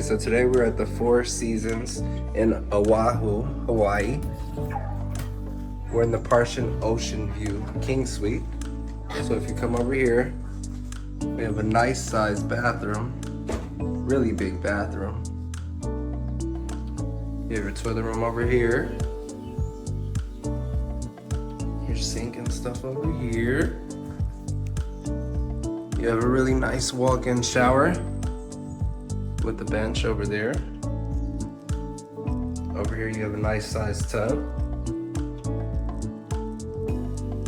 so today we're at the Four Seasons in Oahu, Hawaii. We're in the Partial Ocean View King Suite. So if you come over here, we have a nice sized bathroom, really big bathroom. You have your toilet room over here. Your sink and stuff over here. You have a really nice walk-in shower with the bench over there. Over here you have a nice sized tub.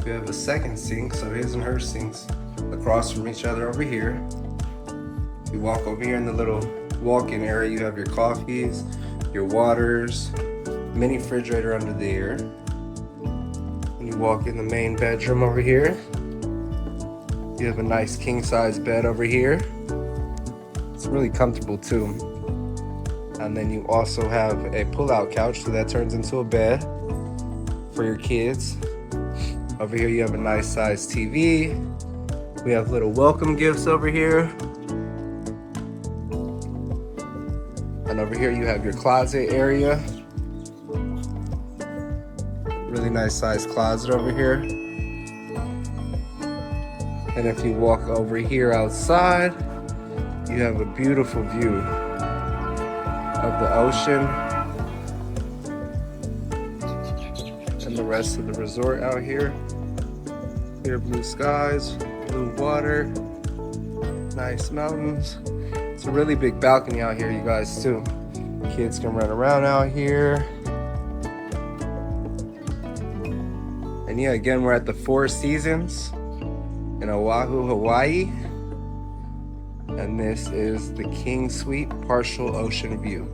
We have a second sink, so his and her sinks across from each other over here. You walk over here in the little walk-in area, you have your coffees, your waters, mini refrigerator under there. When you walk in the main bedroom over here, you have a nice king-size bed over here. It's really comfortable too. And then you also have a pull-out couch, so that turns into a bed for your kids. Over here you have a nice sized TV. We have little welcome gifts over here. And over here you have your closet area. Really nice sized closet over here. And if you walk over here outside, you have a beautiful view of the ocean and the rest of the resort out here. Clear blue skies, blue water, nice mountains. It's a really big balcony out here, you guys, too. Kids can run around out here. And yeah, again, we're at the Four Seasons in Oahu, Hawaii. And this is the King Suite Partial Ocean View.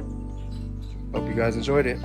Hope you guys enjoyed it.